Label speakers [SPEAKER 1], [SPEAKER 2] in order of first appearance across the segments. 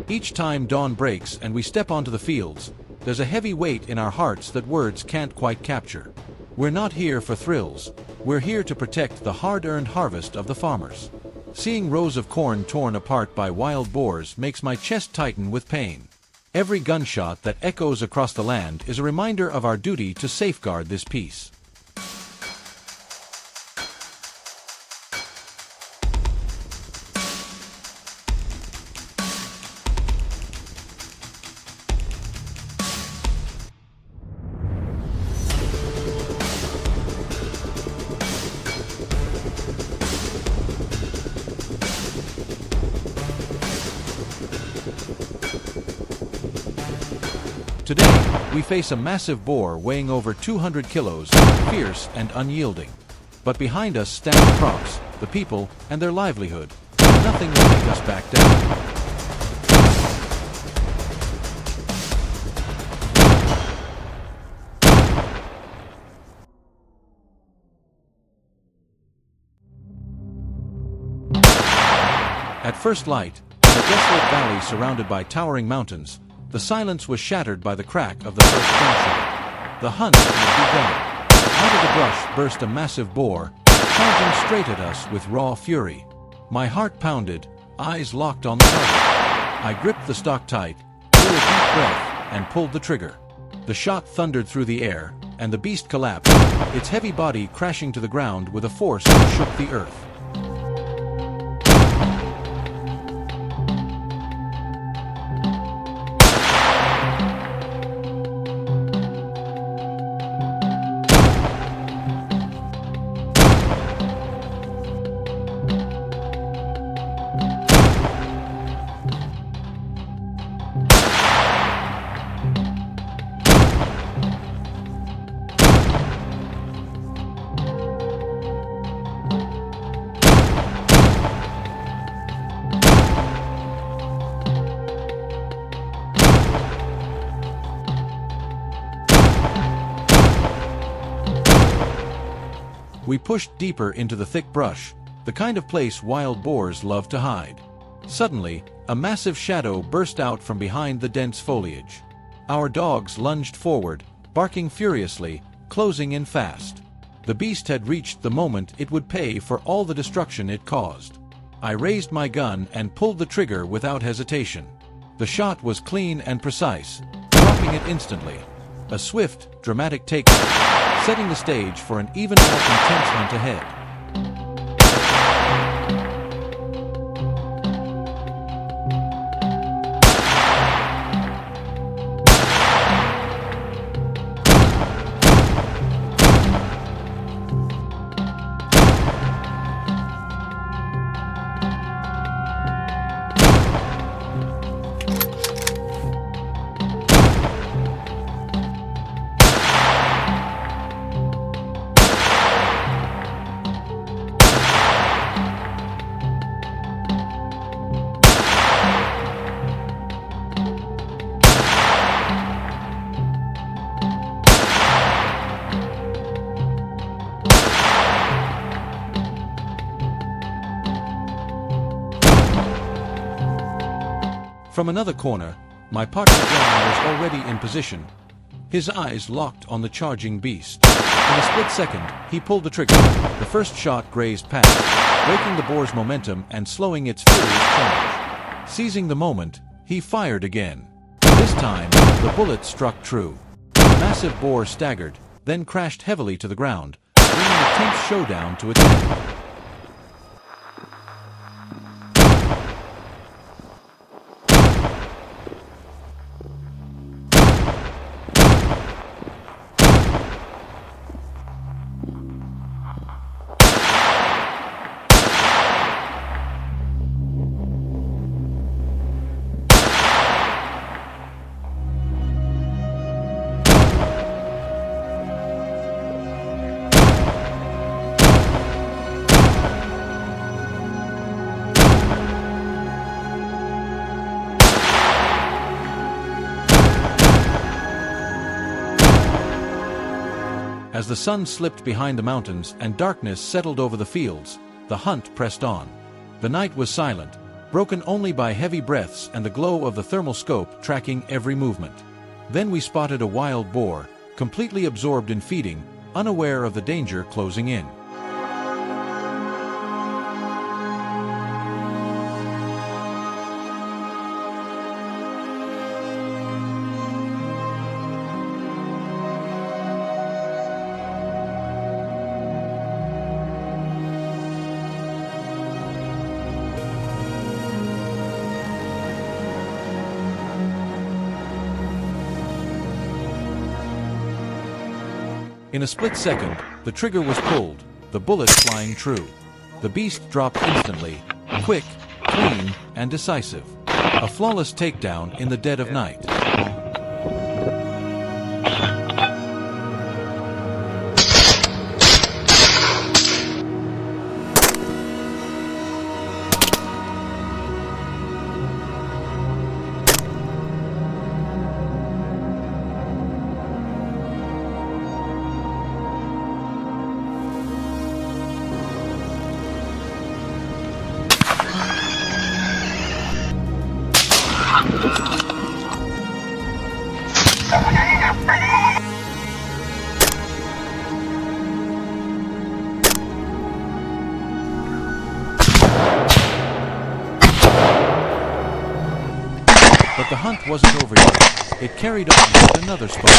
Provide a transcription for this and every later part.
[SPEAKER 1] Each time dawn breaks and we step onto the fields, there's a heavy weight in our hearts that words can't quite capture. We're not here for thrills, we're here to protect the hard-earned harvest of the farmers. Seeing rows of corn torn apart by wild boars makes my chest tighten with pain. Every gunshot that echoes across the land is a reminder of our duty to safeguard this peace. Today, we face a massive boar weighing over 200 kilos, fierce and unyielding. But behind us stand the crops, the people, and their livelihood. And nothing will make us back down. At first light, in a desolate valley surrounded by towering mountains, the silence was shattered by the crack of the first gunshot. The hunt had begun. Out of the brush burst a massive boar, charging straight at us with raw fury. My heart pounded, eyes locked on the target. I gripped the stock tight, drew a deep breath, and pulled the trigger. The shot thundered through the air, and the beast collapsed, its heavy body crashing to the ground with a force that shook the earth. We pushed deeper into the thick brush, the kind of place wild boars love to hide. Suddenly, a massive shadow burst out from behind the dense foliage. Our dogs lunged forward, barking furiously, closing in fast. The beast had reached the moment it would pay for all the destruction it caused. I raised my gun and pulled the trigger without hesitation. The shot was clean and precise, dropping it instantly. A swift, dramatic takedown, setting the stage for an even more intense hunt ahead. From another corner, my partner John was already in position, his eyes locked on the charging beast. In a split second, he pulled the trigger. The first shot grazed past, breaking the boar's momentum and slowing its furious charge. Seizing the moment, he fired again. This time, the bullet struck true. The massive boar staggered, then crashed heavily to the ground, bringing a tense showdown to its end. As the sun slipped behind the mountains and darkness settled over the fields, the hunt pressed on. The night was silent, broken only by heavy breaths and the glow of the thermal scope tracking every movement. Then we spotted a wild boar, completely absorbed in feeding, unaware of the danger closing in. In a split second, the trigger was pulled, the bullet flying true. The beast dropped instantly, quick, clean, and decisive. A flawless takedown in the dead of night. But the hunt wasn't over yet. It carried on with another spot.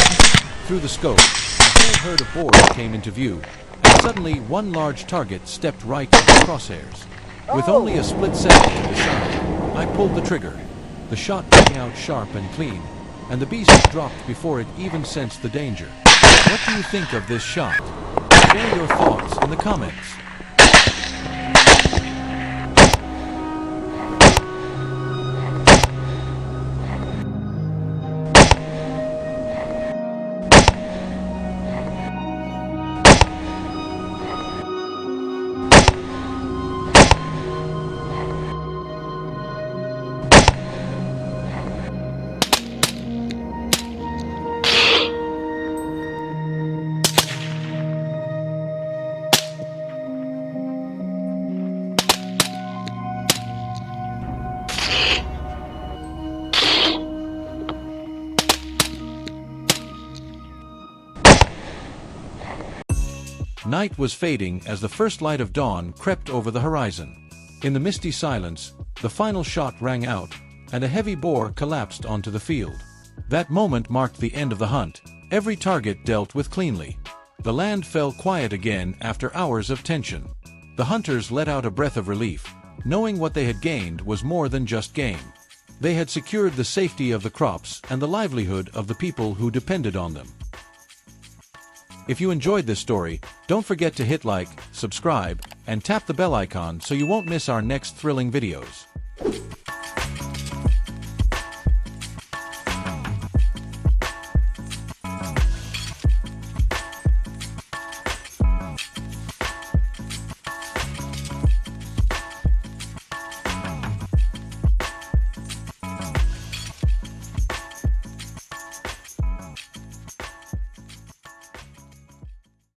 [SPEAKER 1] Through the scope, a whole herd of boars came into view, and suddenly one large target stepped right into the crosshairs. With only a split second to decide, I pulled the trigger. The shot came out sharp and clean, and the beast dropped before it even sensed the danger. What do you think of this shot? Share your thoughts in the comments. Night was fading as the first light of dawn crept over the horizon. In the misty silence, the final shot rang out, and a heavy boar collapsed onto the field. That moment marked the end of the hunt, every target dealt with cleanly. The land fell quiet again after hours of tension. The hunters let out a breath of relief, knowing what they had gained was more than just game. They had secured the safety of the crops and the livelihood of the people who depended on them. If you enjoyed this story, don't forget to hit like, subscribe, and tap the bell icon so you won't miss our next thrilling videos.